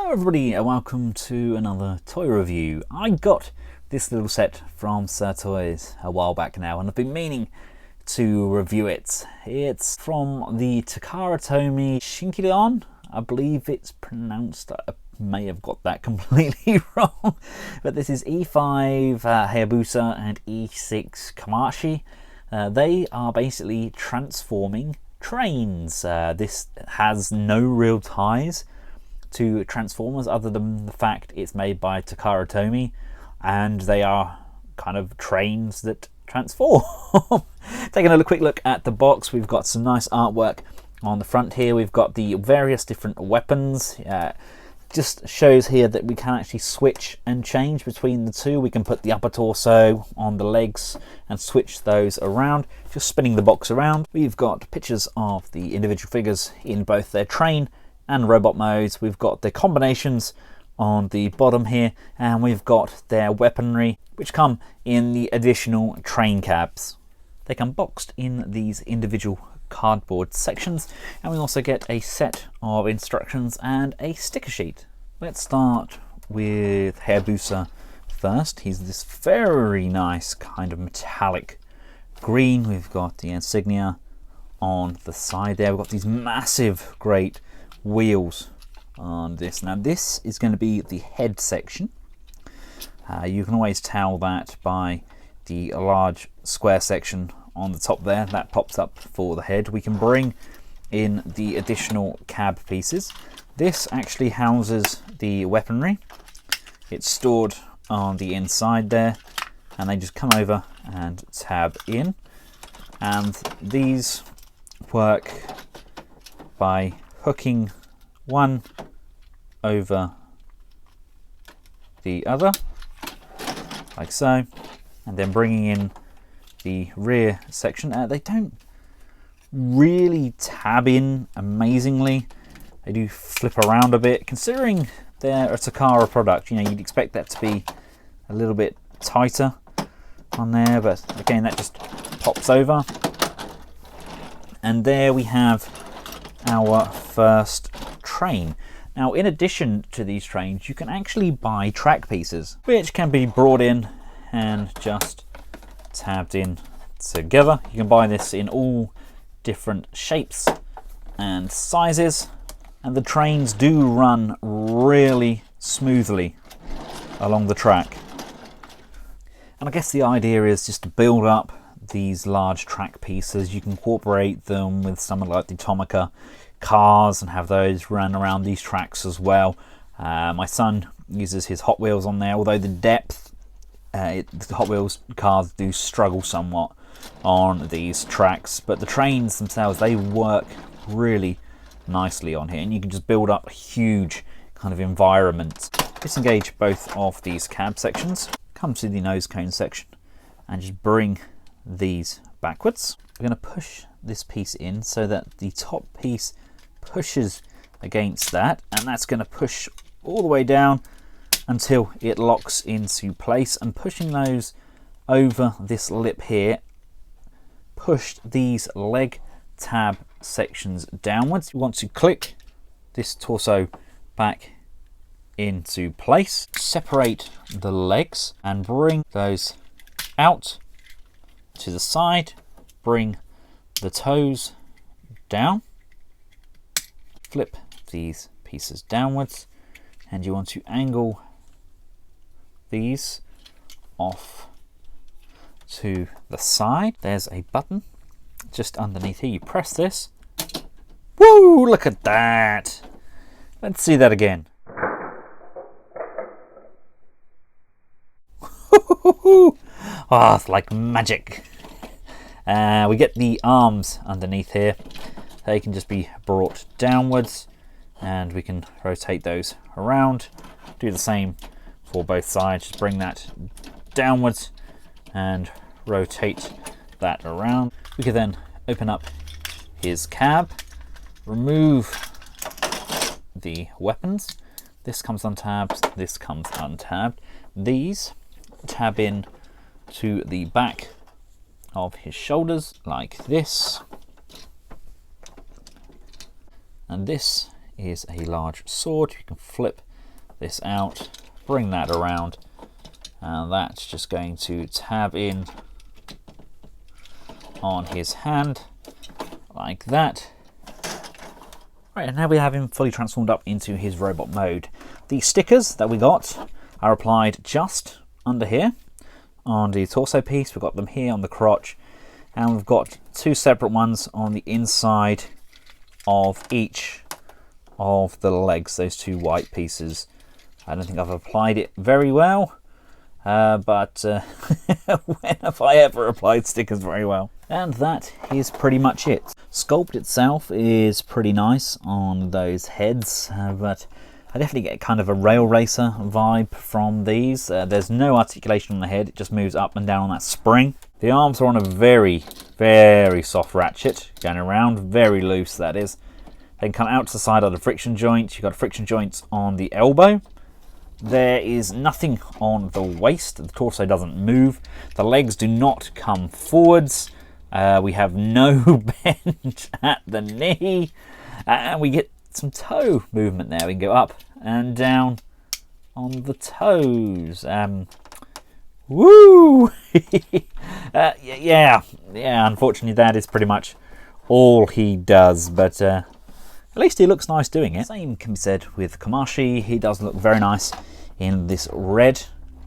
Hello everybody and welcome to another toy review. I got this little set from Sir Toys a while back now and I've been meaning to review it. It's from the Takara Tomy Shinkalion, I believe it's pronounced. I may have got that completely wrong, but this is E5 HAYABUSA and E6 KOMACHI. They are basically transforming trains. This has no real ties to Transformers other than the fact it's made by Takara Tomy and they are kind of trains that transform. Taking a quick look at the box, we've got some nice artwork on the front here. We've got the various different weapons. Just shows here that we can actually switch and change between the two. We can put the upper torso on the legs and switch those around. Just spinning the box around, we've got pictures of the individual figures in both their train and robot modes. We've got the combinations on the bottom here, and we've got their weaponry, which come in the additional train cabs. They come boxed in these individual cardboard sections, and we also get a set of instructions and a sticker sheet. Let's start with HAYABUSA first. He's this very nice kind of metallic green. We've got the insignia on the side there. We've got these massive great wheels on this. Now this is going to be the head section. You can always tell that by the large square section on the top there that pops up for the head. We can bring in the additional cab pieces. This actually houses the weaponry. It's stored on the inside there, and they just come over and tab in, and these work by hooking one over the other like so, and then bringing in the rear section. They don't really tab in amazingly. They do flip around a bit. Considering they're a Takara product, you know, you'd expect that to be a little bit tighter on there, but again that just pops over. And there we have our first train. Now, in addition to these trains, you can actually buy track pieces, which can be brought in and just tabbed in together. You can buy this in all different shapes and sizes, and the trains do run really smoothly along the track. And I guess the idea is just to build up these large track pieces. You can incorporate them with something like the Tomica cars and have those run around these tracks as well. My son uses his Hot Wheels on there, although the depth, the Hot Wheels cars do struggle somewhat on these tracks, but the trains themselves, they work really nicely on here, and you can just build up a huge kind of environment. Disengage both of these cab sections, come to the nose cone section, and just bring these backwards. We're going to push this piece in so that the top piece pushes against that, and that's going to push all the way down until it locks into place. And pushing those over this lip here pushed these leg tab sections downwards. You want to click this torso back into place, separate the legs and bring those out to the side, bring the toes down, flip these pieces downwards, and you want to angle these off to the side. There's a button just underneath here. You press this. Woo! Look at that. Let's see that again. Oh, it's like magic. We get the arms underneath here. They can just be brought downwards, and we can rotate those around. Do the same for both sides. Just bring that downwards and rotate that around. We can then open up his cab, remove the weapons. This comes untabbed, this comes untabbed. These tab in to the back of his shoulders like this. And this is a large sword. You can flip this out, bring that around, and that's just going to tab in on his hand like that. Right, and now we have him fully transformed up into his robot mode. The stickers that we got are applied just under here on the torso piece. We've got them here on the crotch, and we've got two separate ones on the inside of each of the legs, those two white pieces. I don't think I've applied it very well, but when have I ever applied stickers very well? And that is pretty much it. Sculpt itself is pretty nice on those heads, but I definitely get kind of a rail racer vibe from these. There's no articulation on the head, it just moves up and down on that spring. The arms are on a very, very soft ratchet, going around, very loose that is. They can come out to the side of the friction joint. You've got friction joints on the elbow. There is nothing on the waist, the torso doesn't move. The legs do not come forwards. We have no bend at the knee. And we get some toe movement there. We can go up and down on the toes. Woo! Yeah, unfortunately that is pretty much all he does, but at least he looks nice doing it. Same can be said with Komachi. He does look very nice in this red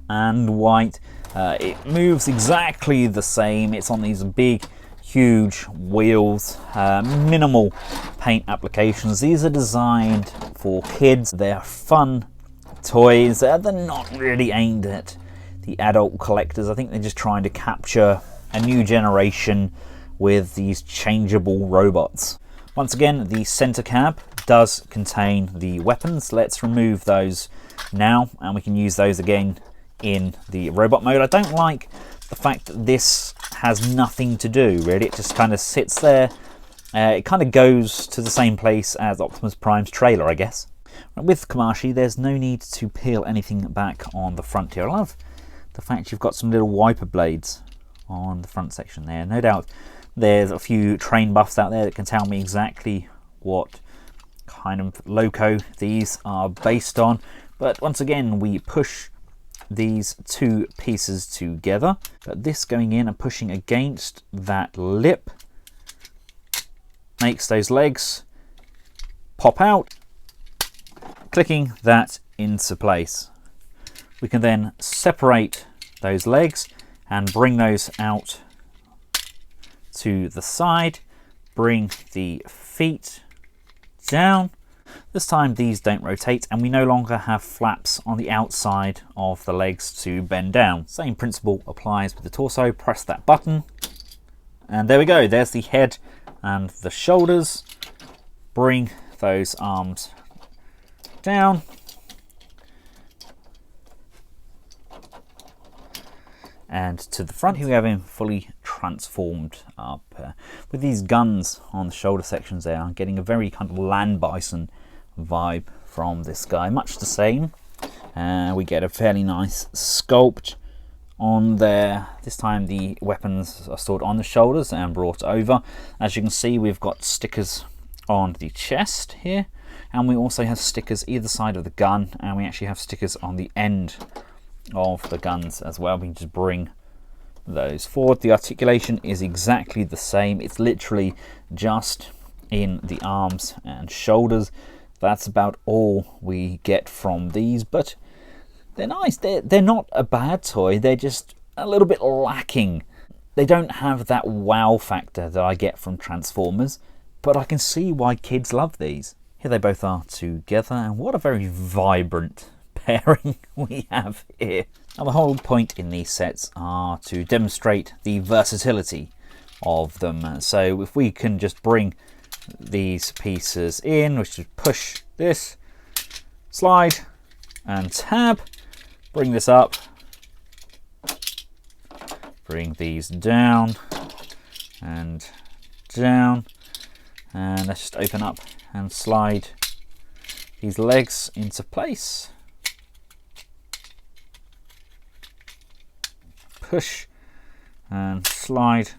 and white. It moves exactly the same. It's on these big, huge wheels, minimal paint applications. These are designed for kids. They're fun toys. They're not really aimed at the adult collectors. I think they're just trying to capture a new generation with these changeable robots. Once again, the center cab does contain the weapons. Let's remove those now, and we can use those again in the robot mode. I don't like the fact that this has nothing to do, really. It just kind of sits there. It kind of goes to the same place as Optimus Prime's trailer, I guess. With Komachi, there's no need to peel anything back on the front here. I love the fact you've got some little wiper blades on the front section there. No doubt there's a few train buffs out there that can tell me exactly what kind of loco these are based on. But once again, we push these two pieces together, but this going in and pushing against that lip makes those legs pop out, clicking that into place. We can then separate those legs and bring those out to the side, bring the feet down. This time these don't rotate, and we no longer have flaps on the outside of the legs to bend down. Same principle applies with the torso. Press that button and there we go. There's the head and the shoulders. Bring those arms down. And to the front, here we have him fully transformed up. With these guns on the shoulder sections there, I'm getting a very kind of land bison vibe from this guy. Much the same. We get a fairly nice sculpt on there. This time the weapons are stored on the shoulders and brought over. As you can see, we've got stickers on the chest here. And we also have stickers either side of the gun. And we actually have stickers on the end of the guns as well. We can just bring those forward. The articulation is exactly the same. It's literally just in the arms and shoulders. That's about all we get from these, but they're nice. They're not a bad toy. They're just a little bit lacking. They don't have that wow factor that I get from Transformers, but I can see why kids love these. Here they both are together, and what a very vibrant pairing we have here. Now the whole point in these sets are to demonstrate the versatility of them. So if we can just bring these pieces in, which is push this, slide and tab, bring this up, bring these down and down, and let's just open up and slide these legs into place. Push and slide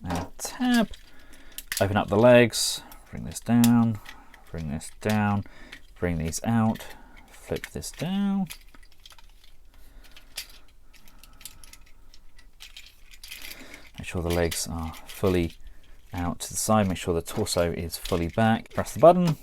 and tab. Open up the legs, bring this down, bring this down, bring these out, flip this down. Make sure the legs are fully out to the side. Make sure the torso is fully back. Press the button.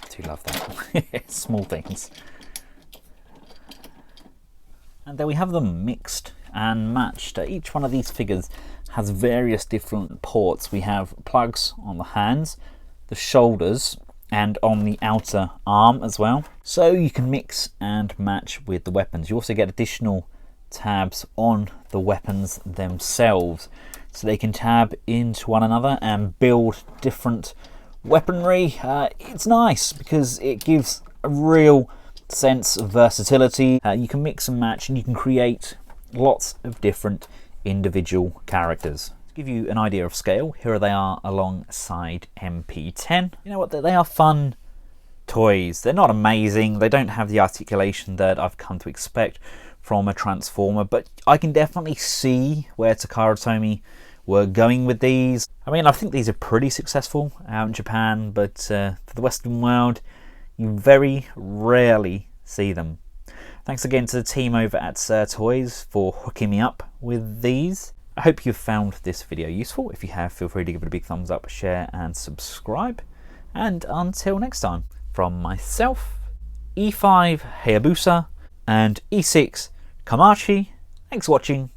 I do love that. Small things. And there we have them, mixed and matched. Each one of these figures has various different ports. We have plugs on the hands, the shoulders, and on the outer arm as well. So you can mix and match with the weapons. You also get additional tabs on the weapons themselves, so they can tab into one another and build different weaponry. It's nice because it gives a real sense of versatility. You can mix and match, and you can create lots of different individual characters. To give you an idea of scale, here they are alongside MP10. You know what, they are fun toys. They're not amazing, they don't have the articulation that I've come to expect from a Transformer, but I can definitely see where Takara Tomy were going with these. I mean, I think these are pretty successful out in Japan, but for the Western world, you very rarely see them. Thanks again to the team over at Sir Toys for hooking me up with these. I hope you've found this video useful. If you have, feel free to give it a big thumbs up, share and subscribe. And until next time, from myself, E5 Hayabusa and E6 KOMACHI, thanks for watching.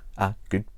Goodbye.